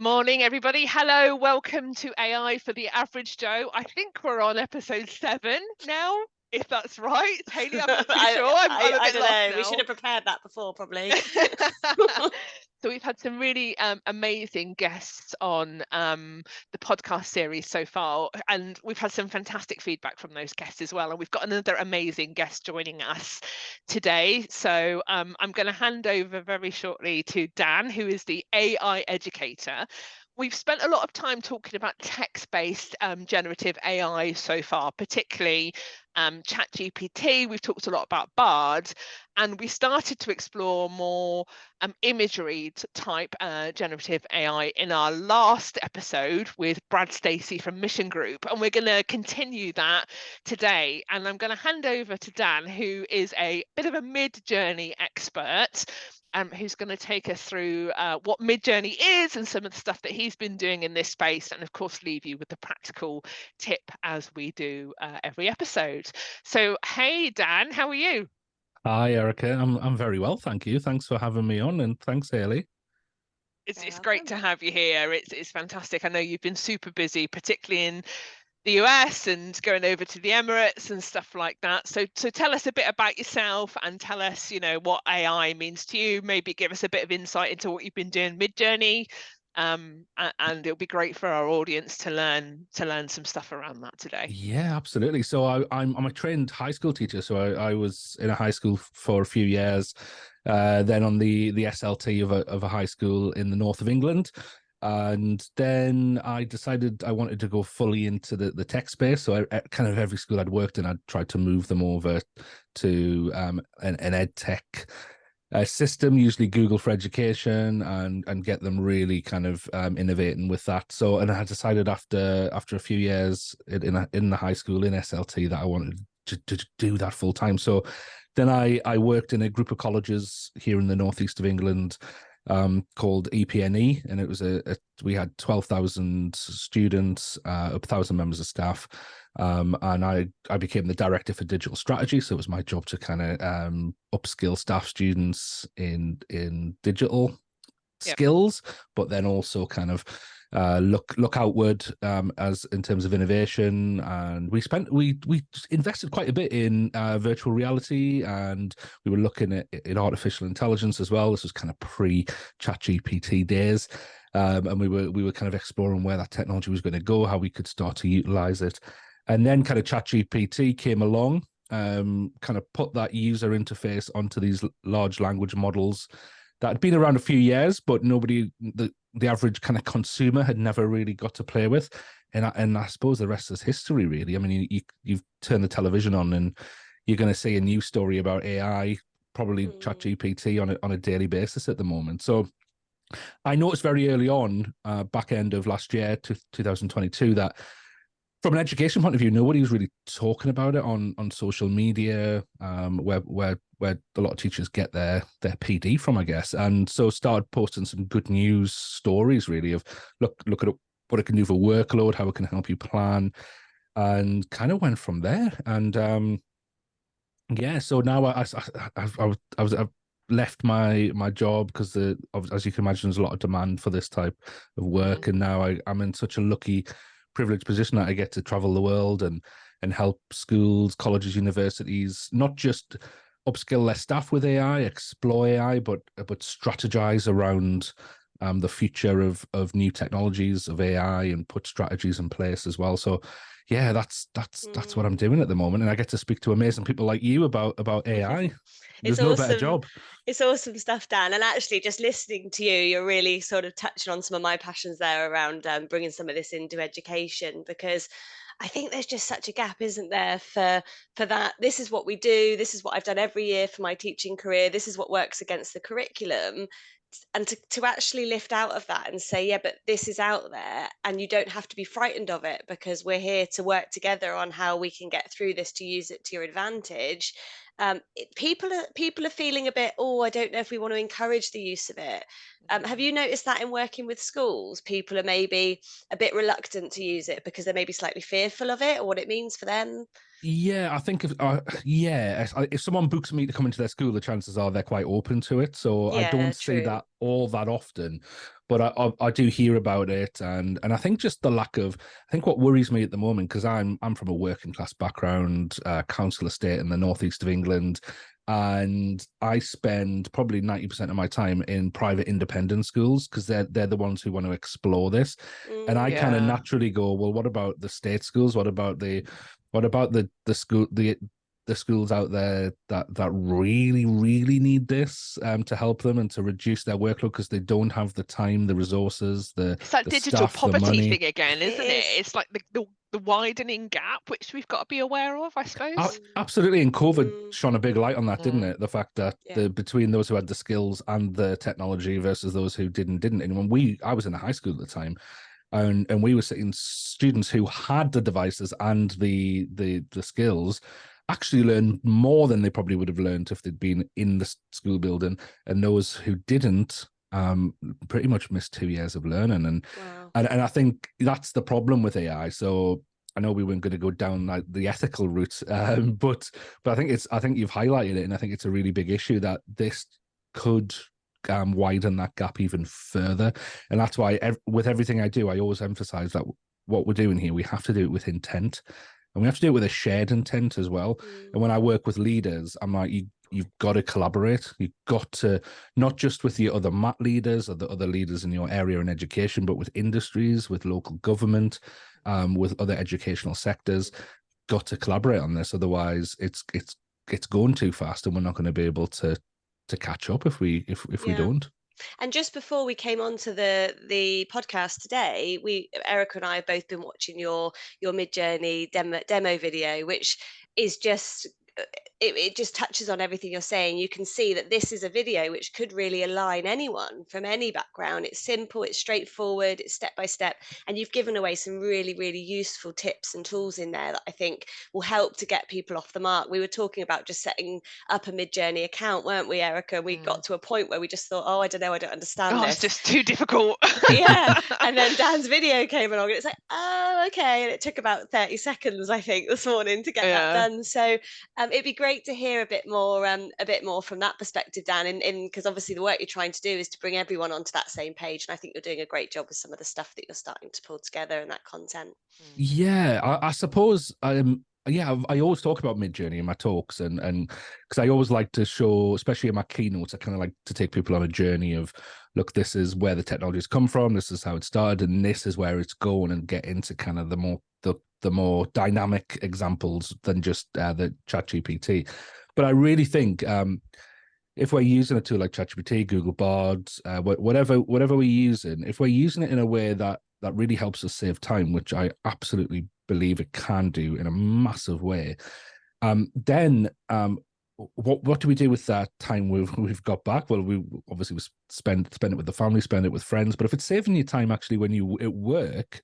Morning, everybody. Hello, welcome to AI for the Average Joe. I think we're on episode 7 now, if that's right. Hayley, I'm not too I, sure. I'm a I bit don't lost know. We now. should have prepared that before, probably. So we've had some really amazing guests on the podcast series so far, and we've had some fantastic feedback from those guests as well. And we've got another amazing guest joining us today. So I'm going to hand over very shortly to Dan, who is the AI educator. We've spent a lot of time talking about text-based generative AI so far, particularly ChatGPT. We've talked a lot about Bard, and we started to explore more imagery type generative AI in our last episode with Brad Stacey from Mission Group, and we're going to continue that today. And I'm going to hand over to Dan, who is a bit of a Midjourney expert. Who's going to take us through what Midjourney is and some of the stuff that he's been doing in this space, and of course leave you with the practical tip as we do every episode. So hey Dan, how are you? Hi, Erica. I'm very well, thank you. Thanks for having me on, and thanks, Hayley. It's great to have you here. It's fantastic. I know you've been super busy, particularly in the US and going over to the Emirates and stuff like that. So tell us a bit about yourself and tell us, what AI means to you. Maybe give us a bit of insight into what you've been doing Midjourney. And it'll be great for our audience to learn some stuff around that today. Yeah, absolutely. So I'm a trained high school teacher. So I was in a high school for a few years, then on the SLT of a high school in the north of England. And then I decided I wanted to go fully into the tech space. So kind of every school I'd worked in, I'd tried to move them over to an edtech system, usually Google for Education, and get them really kind of innovating with that. So, and I decided after a few years in the high school in SLT that I wanted to do that full time. So then I worked in a group of colleges here in the northeast of England called EPNE, and it was we had 12,000 students, 1,000 members of staff, and I became the director for digital strategy. So it was my job to kind of upskill staff, students in digital skills, but then also kind of look outward as in terms of innovation. And we invested quite a bit in virtual reality, and we were looking at artificial intelligence as well. This was kind of pre ChatGPT days. And we were kind of exploring where that technology was going to go, how we could start to utilize it. And then kind of ChatGPT came along, kind of put that user interface onto these large language models that had been around a few years, but nobody, the average kind of consumer, had never really got to play with. And I suppose the rest is history, really. I mean, you've turned the television on and you're going to see a new story about AI, probably ChatGPT on a daily basis at the moment. So I noticed very early on, back end of last year, 2022, that from an education point of view, nobody was really talking about it on social media, where a lot of teachers get their PD from, I guess. And so started posting some good news stories, really, of look at what it can do for workload, how it can help you plan, and kind of went from there. And yeah, so now I've left my job because as you can imagine, there's a lot of demand for this type of work, and now I'm in such a lucky, privileged position that I get to travel the world and help schools, colleges, universities not just upskill their staff with AI, explore AI, but strategize around the future of new technologies of AI and put strategies in place as well. So yeah, that's what I'm doing at the moment, and I get to speak to amazing people like you about AI. There's no better job. It's awesome stuff, Dan. And actually, just listening to you, you're really sort of touching on some of my passions there around bringing some of this into education, because I think there's just such a gap, isn't there, for that. This is what we do. This is what I've done every year for my teaching career. This is what works against the curriculum. And to actually lift out of that and say, yeah, but this is out there and you don't have to be frightened of it, because we're here to work together on how we can get through this to use it to your advantage. People are feeling a bit, oh, I don't know if we want to encourage the use of it. Have you noticed that in working with schools, people are maybe a bit reluctant to use it because they're maybe slightly fearful of it or what it means for them? Yeah, I think if someone books me to come into their school, the chances are they're quite open to it. So I Yeah, don't see true. that all that often, but I do hear about it, and I think just the lack of, I think what worries me at the moment, because I'm from a working class background, council estate in the northeast of England, and I spend probably 90% of my time in private independent schools because they're the ones who want to explore this, and I kind of Yeah. naturally go, well, what about the state schools? What about the schools out there that really really need this to help them and to reduce their workload because they don't have the time, the resources, It's that the digital staff, the poverty money. thing again, It isn't it? is. It's like the widening gap, which we've got to be aware of, I suppose. Absolutely, and COVID Mm, shone a big light on that, didn't Mm. it? The fact that yeah. between those who had the skills and the technology versus those who didn't. And I was in a high school at the time, and we were seeing students who had the devices and the skills actually learn more than they probably would have learned if they'd been in the school building, and those who didn't pretty much missed 2 years of learning. Wow. And I think that's the problem with AI. So I know we weren't going to go down like the ethical route, but I think you've highlighted it, and I think it's a really big issue that this could widen that gap even further. And that's why with everything I do, I always emphasize that what we're doing here, we have to do it with intent, and we have to do it with a shared intent as well. And when I work with leaders, I'm like, you've got to collaborate. You've got to, not just with your other MAT leaders or the other leaders in your area in education, but with industries, with local government, with other educational sectors. Got to collaborate on this, otherwise it's going too fast, and we're not going to be able to catch up if we Yeah. don't. And just before we came on to the podcast today, Erica and I have both been watching your Midjourney demo video, which is just it just touches on everything you're saying. You can see that this is a video which could really align anyone from any background. It's simple, it's straightforward, it's step by step, and you've given away some really, really useful tips and tools in there that I think will help to get people off the mark. We were talking about just setting up a Midjourney account, weren't we, Erica? We got to a point where we just thought, oh, I don't know, I don't understand Oh, it's this. just too difficult. Yeah, and then Dan's video came along and it's like, oh, okay, and it took about 30 seconds I think this morning to get that Yeah. done. So it'd be great to hear a bit more from that perspective, Dan, in because obviously the work you're trying to do is to bring everyone onto that same page, and I think you're doing a great job with some of the stuff that you're starting to pull together and that content. Yeah, I suppose yeah, I always talk about Midjourney in my talks, and because I always like to show, especially in my keynotes, I kind of like to take people on a journey of, look, this is where the technology's come from, this is how it started, and this is where it's going, and get into kind of the more dynamic examples than just the ChatGPT. But I really think if we're using a tool like ChatGPT, Google Bard, whatever we're using, if we're using it in a way that really helps us save time, which I absolutely believe it can do in a massive way, then what do we do with that time we've got back? Well, we obviously spend it with the family, spend it with friends. But if it's saving you time actually when you at work,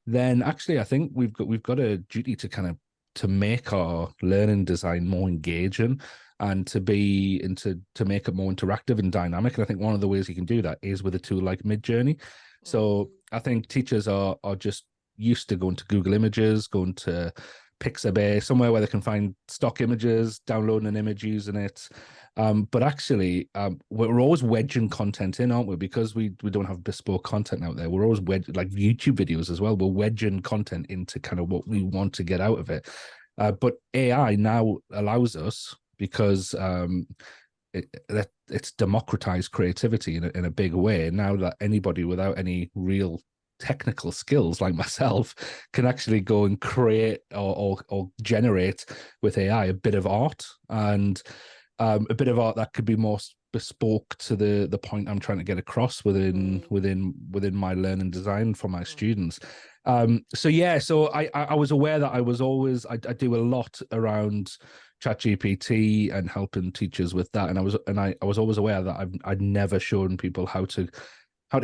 then actually I think we've got a duty to kind of to make our learning design more engaging, and to make it more interactive and dynamic. And I think one of the ways you can do that is with a tool like Midjourney. So I think teachers are just used to going to Google Images, going to Pixabay, somewhere where they can find stock images, downloading an image, using it. But actually, we're always wedging content in, aren't we? Because we don't have bespoke content out there. We're always like YouTube videos as well. We're wedging content into kind of what we want to get out of it. But AI now allows us, because it's democratized creativity in a big way. Now that anybody without any real technical skills like myself can actually go and create or generate with AI a bit of art, and a bit of art that could be more bespoke to the point I'm trying to get across within my learning design for my students. So I was aware that I do a lot around ChatGPT and helping teachers with that, and I was always aware that I'd never shown people how to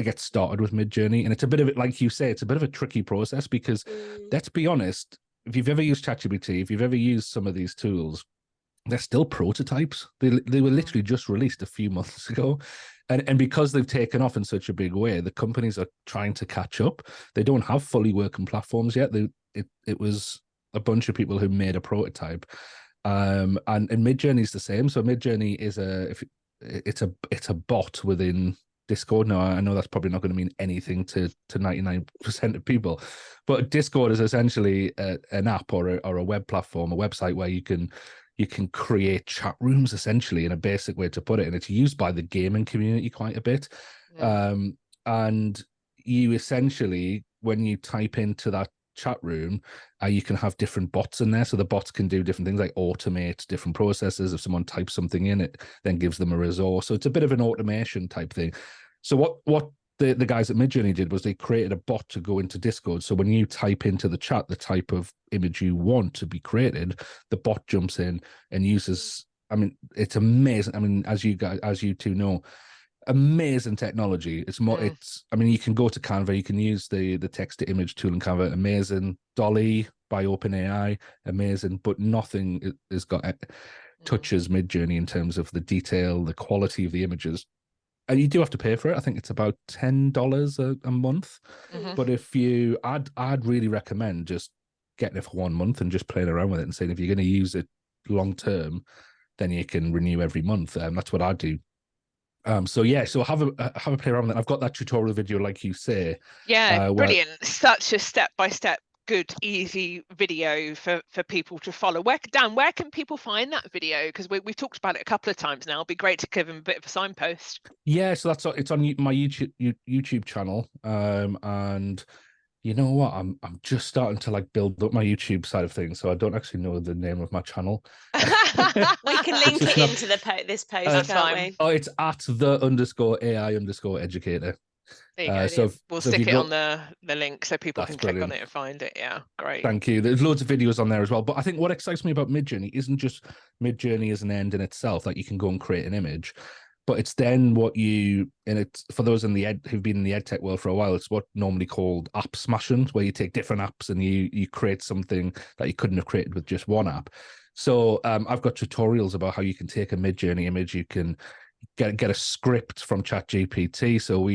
get started with Midjourney. And it's a bit of it, like you say, it's a bit of a tricky process, because let's be honest, if you've ever used ChatGPT, if you've ever used some of these tools, they're still prototypes. They were literally just released a few months ago. And because they've taken off in such a big way, the companies are trying to catch up. They don't have fully working platforms yet. It was a bunch of people who made a prototype. And Midjourney is the same. So Midjourney is it's a bot within Discord. Now, I know that's probably not going to mean anything to 99% of people, but Discord is essentially an app or a web platform, a website where you can create chat rooms, essentially, in a basic way to put it. And it's used by the gaming community quite a bit. Yeah. And you essentially, when you type into that chat room, you can have different bots in there. So the bots can do different things like automate different processes. If someone types something in, it then gives them a resource. So it's a bit of an automation type thing. So what the guys at Midjourney did was they created a bot to go into Discord. So when you type into the chat the type of image you want to be created, the bot jumps in and uses, I mean, it's amazing. I mean, as you two know, amazing technology. It's more, I mean, you can go to Canva, you can use the text to image tool in Canva, amazing. Dolly by OpenAI, amazing, but nothing has got touches Midjourney in terms of the detail, the quality of the images. And you do have to pay for it. I think it's about $10 a month. But if I'd really recommend just getting it for 1 month and just playing around with it and saying, if you're going to use it long term, then you can renew every month. That's what I do. So have a play around with it. I've got that tutorial video, like you say. Yeah, brilliant. Such a step-by-step, good, easy video for people to follow. Dan, where can people find that video? Because we've talked about it a couple of times now. It'd be great to give them a bit of a signpost. Yeah, so it's on my YouTube channel. And you know what? I'm just starting to like build up my YouTube side of things, so I don't actually know the name of my channel. We can link it into this post, can't we? Oh, it's at @the_AI_educator. There you go. So we'll stick it on the link so people can click on it and find it. Yeah, great. Thank you. There's loads of videos on there as well. But I think what excites me about Midjourney isn't just Midjourney as an end in itself, like you can go and create an image, but it's then it's for those who've been in the edtech world for a while, it's what normally called app smashing, where you take different apps and you create something that you couldn't have created with just one app. So I've got tutorials about how you can take a Midjourney image, you can get a script from ChatGPT. So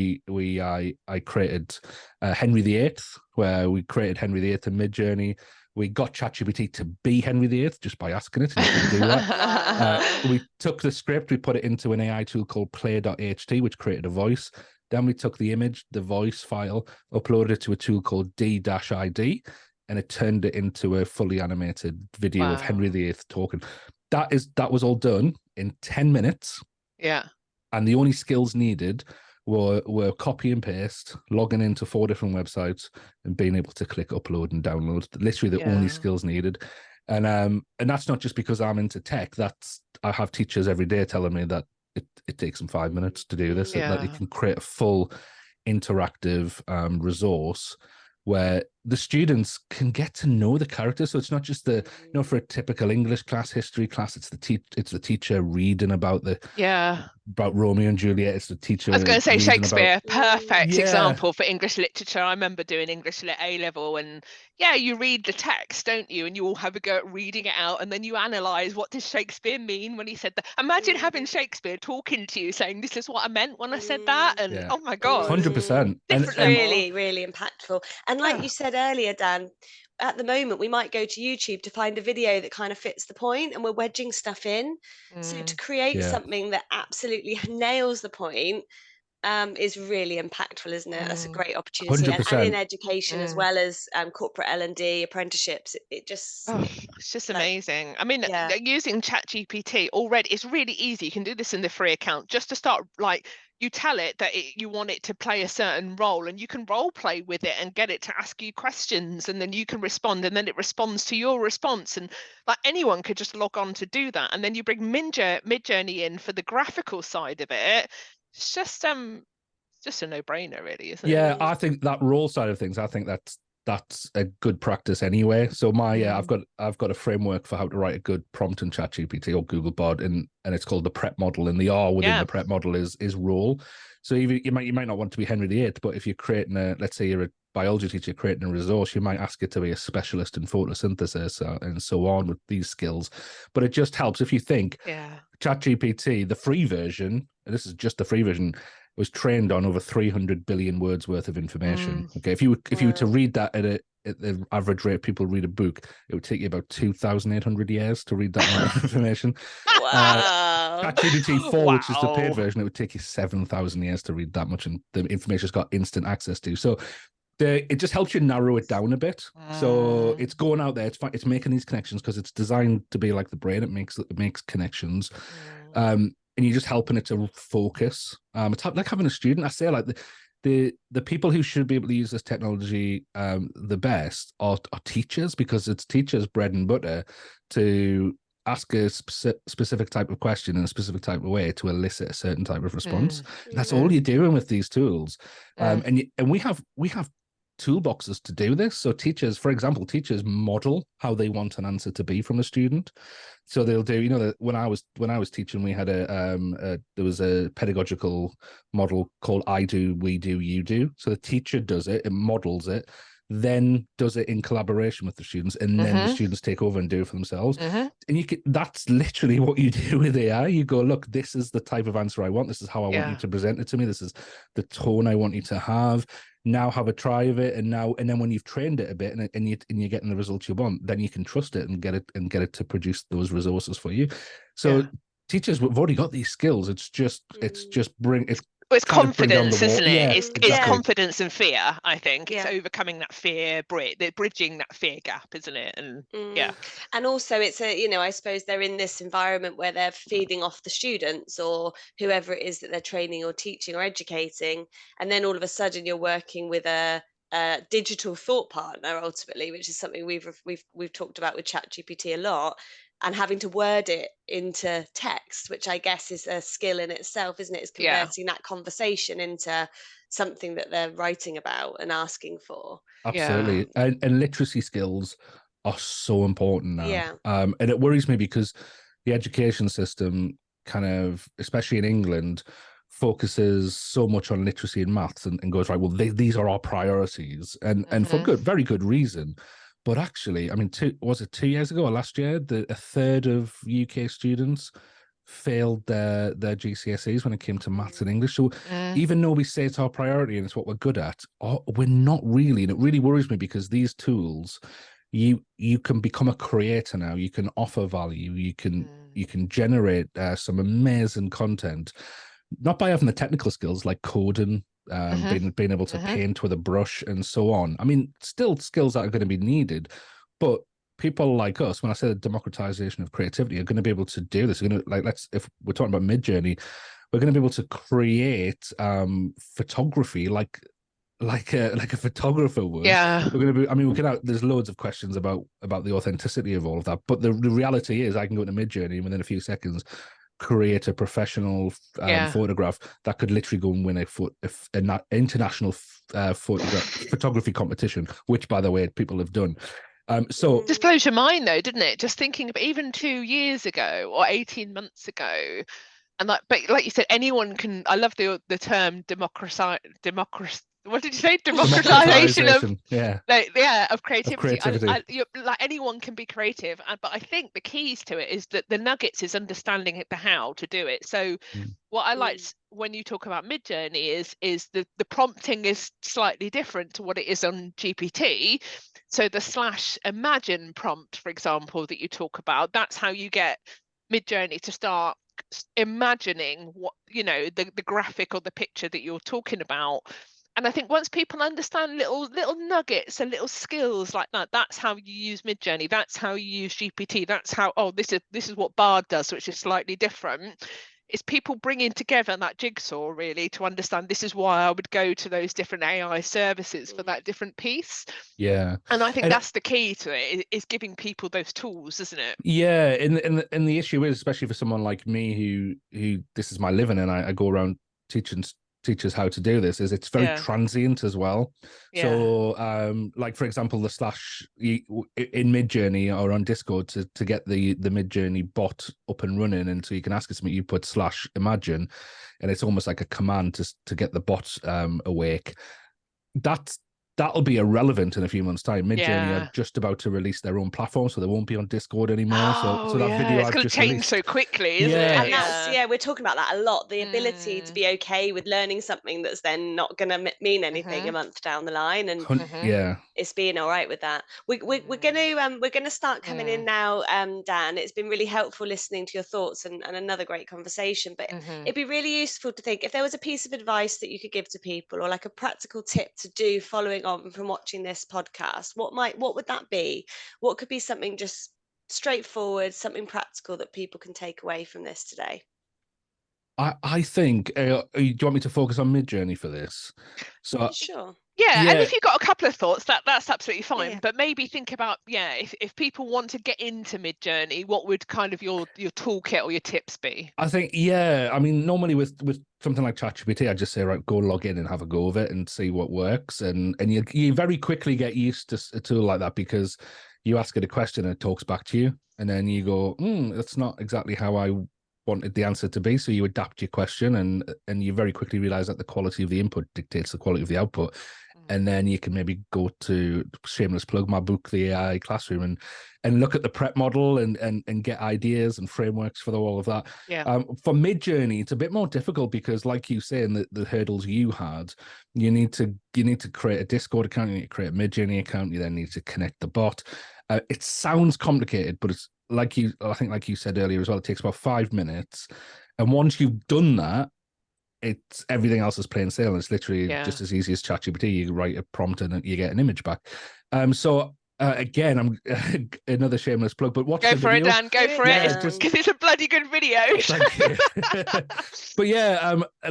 I created Henry VIII, where we created Henry VIII in Midjourney. We got ChatGPT to be Henry VIII just by asking it. And you can do that. We took the script, we put it into an AI tool called play.ht, which created a voice. Then we took the image, the voice file, uploaded it to a tool called D-ID, and it turned it into a fully animated video of Henry VIII talking. That was all done in 10 minutes. Yeah. And the only skills needed were copy and paste, logging into 4 different websites, and being able to click upload and download. Literally the only skills needed. And that's not just because I'm into tech. I have teachers every day telling me that it takes them 5 minutes to do this. That you can create a full interactive resource where the students can get to know the characters. So it's not just for a typical English class, history class, it's the teacher reading about about Romeo and Juliet. It's the teacher. I was going to say Shakespeare, perfect example for English literature. I remember doing English Lit A level, and you read the text, don't you? And you all have a go at reading it out, and then you analyze, what does Shakespeare mean when he said that? Imagine having Shakespeare talking to you saying, this is what I meant when I said that. And oh my God. 100%. Really, really impactful. And like you said earlier, Dan, at the moment we might go to YouTube to find a video that kind of fits the point, and we're wedging stuff in. So to create something that absolutely nails the point is really impactful, isn't it? That's a great opportunity. And in education as well as corporate L&D apprenticeships, it's just amazing. I mean, using ChatGPT already, it's really easy. You can do this in the free account, just to start, like, you tell it that you want it to play a certain role, and you can role play with it and get it to ask you questions, and then you can respond, and then it responds to your response. And like anyone could just log on to do that. And then you bring Midjourney in for the graphical side of it. It's just a no-brainer, really, isn't it? Yeah, I think that role side of things, I think that's a good practice anyway. So I've got a framework for how to write a good prompt in ChatGPT or Googlebot, and it's called the prep model, and the R within the prep model is role. So you might not want to be Henry VIII, but if you're creating let's say you're a biology teacher creating a resource, you might ask it to be a specialist in photosynthesis and so on with these skills. But it just helps if you think ChatGPT, the free version, and this is just the free version, was trained on over 300 billion words worth of information. Okay, if you were to read that at the average rate people read a book, it would take you about 2,800 years to read that amount of information. Wow. ChatGPT 4, which is the paid Wow. version, it would take you 7,000 years to read that much, and the information's got instant access to. So it just helps you narrow it down a bit. So it's going out there, it's making these connections because it's designed to be like the brain. It makes connections. And you're just helping it to focus. It's like having a student. I say, like, the people who should be able to use this technology the best are teachers, because it's teachers' bread and butter to ask a specific type of question in a specific type of way to elicit a certain type of response. And that's all you're doing with these tools. And we have toolboxes to do this. So teachers, for example, model how they want an answer to be from a student. So they'll do, you know, when I was teaching, we had there was a pedagogical model called I do, we do, you do. So the teacher does it, models it, then does it in collaboration with the students, and then the students take over and do it for themselves. And that's literally what you do with AI. You go, look, this is the type of answer I want. This is how I want you to present it to me. This is the tone I want you to have. Now have a try of it, and then when you've trained it a bit and you're getting the results you want, then you can trust it and get it to produce those resources for you. So teachers, we've already got these skills. It's just it's confidence, isn't it? Yeah, It's confidence and fear. I think it's overcoming that fear, bridging that fear gap, isn't it? And and also it's I suppose they're in this environment where they're feeding off the students or whoever it is that they're training or teaching or educating, and then all of a sudden you're working with a digital thought partner ultimately, which is something we've talked about with ChatGPT a lot, and having to word it into text, which I guess is a skill in itself, isn't it? It's converting that conversation into something that they're writing about and asking for. Absolutely. And literacy skills are so important now. And it worries me because the education system kind of, especially in England, focuses so much on literacy and maths and goes, right, well, these are our priorities, and for very good reason. But actually, I mean, 2 years ago or last year, a third of UK students failed their GCSEs when it came to maths and English. So even though we say it's our priority and it's what we're good at, we're not really. And it really worries me because these tools, you can become a creator now. You can offer value. You can generate some amazing content, not by having the technical skills like coding, being able to paint with a brush and so on. I mean, still skills that are going to be needed, but people like us, when I say the democratization of creativity, are going to be able to do this. We're going to, if we're talking about Midjourney, we're going to be able to create photography like a photographer would. We're going to be. I mean, there's loads of questions about the authenticity of all of that, but the reality is, I can go into Midjourney and within a few seconds create a professional photograph that could literally go and win an international photography competition, which, by the way, people have done. So just blows your mind, though, doesn't it? Just thinking about even 2 years ago or 18 months ago, and but like you said, anyone can. I love the term what did you say? Democratization of of creativity. Like anyone can be creative, but I think the keys to it is that the nuggets is understanding the how to do it. So what I liked when you talk about Midjourney is the prompting is slightly different to what it is on GPT. So the /imagine prompt, for example, that you talk about, that's how you get Midjourney to start imagining what, the graphic or the picture that you're talking about. And I think once people understand little nuggets and little skills like that, that's how you use Midjourney. That's how you use GPT. That's how, this is what Bard does, which is slightly different. It's people bringing together that jigsaw really to understand this is why I would go to those different AI services for that different piece. Yeah. And I think that's the key to it, is giving people those tools, isn't it? Yeah. And the issue is, especially for someone like me who this is my living and I go around teaching teachers how to do this, is it's very transient as well. So like, for example, the in Midjourney or on Discord to get the Midjourney bot up and running, and so you can ask it something, you put /imagine and it's almost like a command to get the bot awake. That's that'll be irrelevant in a few months' time. Midjourney Yeah. are just about to release their own platform, so they won't be on Discord anymore. Oh, So that yeah. video It's I've going to just change released, so quickly, isn't Yeah. it? And that's, we're talking about that a lot, the ability to Mm. be okay with learning something that's then not going to mean anything a month down the line, and yeah. it's being all right with that. We're gonna start coming in now, Dan. It's been really helpful listening to your thoughts and another great conversation. But it'd be really useful to think if there was a piece of advice that you could give to people, or like a practical tip to do following on from watching this podcast. What would that be? What could be something just straightforward, something practical that people can take away from this today? I think, do you want me to focus on Midjourney for this? So Sure. Yeah, and if you've got a couple of thoughts, that's absolutely fine. Yeah. But maybe think about, if people want to get into Midjourney, what would kind of your toolkit or your tips be? I think, I mean, normally with something like ChatGPT, I just say, right, go log in and have a go of it and see what works. And you very quickly get used to a tool like that, because you ask it a question and it talks back to you. And then you go, that's not exactly how I wanted the answer to be. So you adapt your question, and you very quickly realize that the quality of the input dictates the quality of the output. And then you can maybe go to, shameless plug, my book, The AI Classroom, and look at the prep model and get ideas and frameworks for all of that. Yeah. For Midjourney, it's a bit more difficult because, like you say, in the hurdles you had, you need to create a Discord account, you need to create a Midjourney account, you then need to connect the bot. It sounds complicated, but it's I think like you said earlier as well, it takes about 5 minutes. And once you've done that, it's everything else is plain sailing. It's literally just as easy as ChatGPT. You write a prompt and you get an image back. Again, I'm another shameless plug, but watch the video. Go for it, Dan. Go for it, because it's a bloody good video. Thank you. But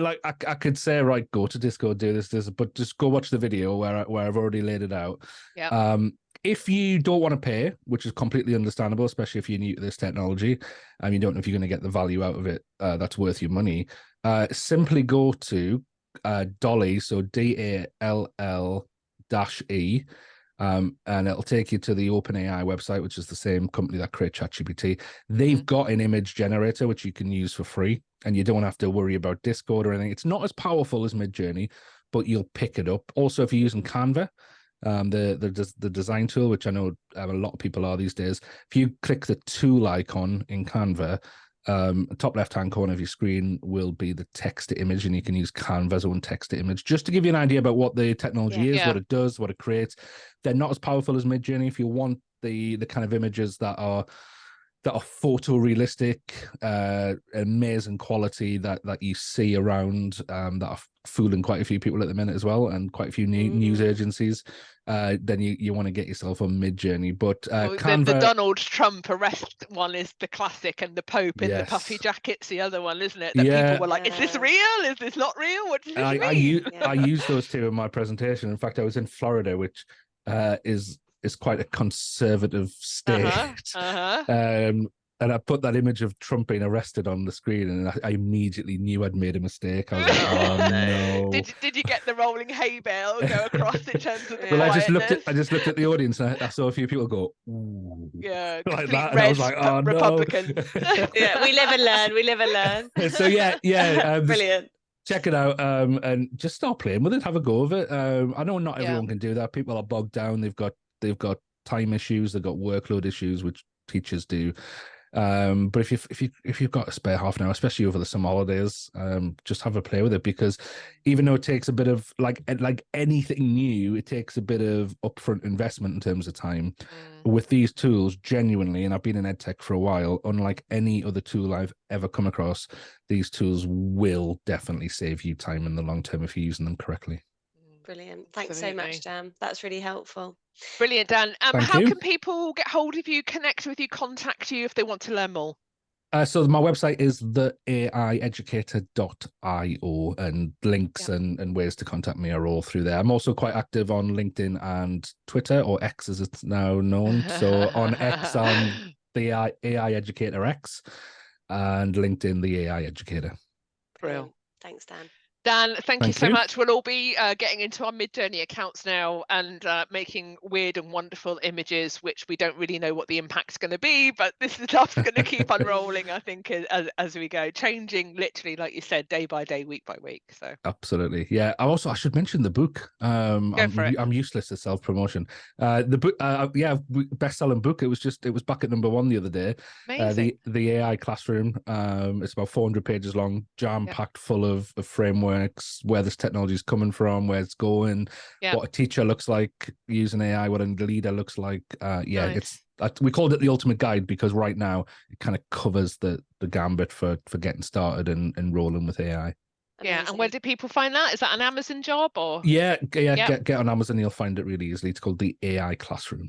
like I could say, right, go to Discord, do this, but just go watch the video where I've already laid it out. Yeah. If you don't want to pay, which is completely understandable, especially if you're new to this technology and you don't know if you're going to get the value out of it that's worth your money, simply go to Dolly, so DALL-E, and it'll take you to the OpenAI website, which is the same company that creates ChatGPT. They've got an image generator which you can use for free, and you don't have to worry about Discord or anything. It's not as powerful as Midjourney, but you'll pick it up. Also, if you're using Canva, the design tool, which I know a lot of people are these days, if you click the tool icon in Canva, top left hand corner of your screen will be the text to image, and you can use Canva's own text to image, just to give you an idea about what the technology is, what it does, what it creates. They're not as powerful as Midjourney. If you want the kind of images that are photorealistic, amazing quality that you see around, that are fooling quite a few people at the minute as well, and quite a few news agencies, then you want to get yourself on Midjourney. But Canva, the Donald Trump arrest one is the classic, and the Pope in the puffy jacket's the other one, isn't it? That people were like, is this real? Is this not real? What does this mean? I use those two in my presentation. In fact, I was in Florida, which is quite a conservative state. And I put that image of Trump being arrested on the screen, and I immediately knew I'd made a mistake. I was like, oh no. Did you get the rolling hay bale go across in terms of the Well, I just quietness? looked at the audience, and I saw a few people go, ooh, like that, and red I was like, oh Republican. no. Yeah, we live and learn. So Brilliant. Check it out, and just start playing with it. Have a go of it. I know not everyone can do that. People are bogged down. They've got time issues. They've got workload issues, which teachers do. But if you've got a spare half an hour, especially over the summer holidays, just have a play with it, because even though it takes a bit of like anything new, it takes a bit of upfront investment in terms of time. With these tools, genuinely, and I've been in edtech for a while, unlike any other tool I've ever come across, these tools will definitely save you time in the long term if you're using them correctly. Brilliant. Thanks so much, Dan. That's really helpful. Brilliant, Dan. How can people get hold of you, connect with you, contact you if they want to learn more? So my website is theaieducator.io, and links and ways to contact me are all through there. I'm also quite active on LinkedIn and Twitter, or X as it's now known. So on X, I'm the AI Educator X, and LinkedIn, the AI Educator. Brilliant. Thanks, Dan. Dan, thank you Thank so you. much. We'll all be getting into our Midjourney accounts now and making weird and wonderful images, which we don't really know what the impact's going to be, but this stuff's going to keep unrolling, I think, as we go, changing literally, like you said, day by day, week by week. So Absolutely, yeah. I should mention the book. Go for it. I'm useless at self-promotion. The book, yeah, best-selling book. It was back at #1 the other day. Amazing. The AI Classroom. It's about 400 pages long, jam-packed full of frameworks, where this technology is coming from, where it's going, what a teacher looks like using AI, what a leader looks like. Yeah, Nice. we called it the ultimate guide because right now it kind of covers the gambit for getting started and rolling with AI. Yeah, Amazing. and where do people find that? Is that an Amazon job or? Yeah. Yep. Get on Amazon, you'll find it really easily. It's called the AI Classroom.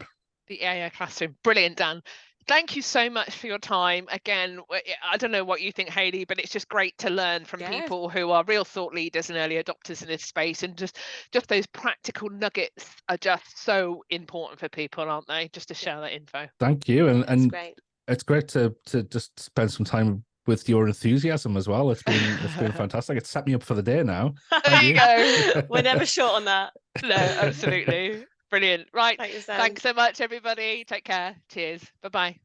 The AI Classroom. Brilliant, Dan. Thank you so much for your time. Again, I don't know what you think, Hayley, but it's just great to learn from people who are real thought leaders and early adopters in this space. And just those practical nuggets are just so important for people, aren't they? Just to share that info. Thank you. And great. It's great to just spend some time with your enthusiasm as well. It's been fantastic. It's set me up for the day now. There you go. We're never short on that. No, absolutely. Brilliant. Right. Thanks, Dan. Thanks so much, everybody. Take care. Cheers. Bye-bye.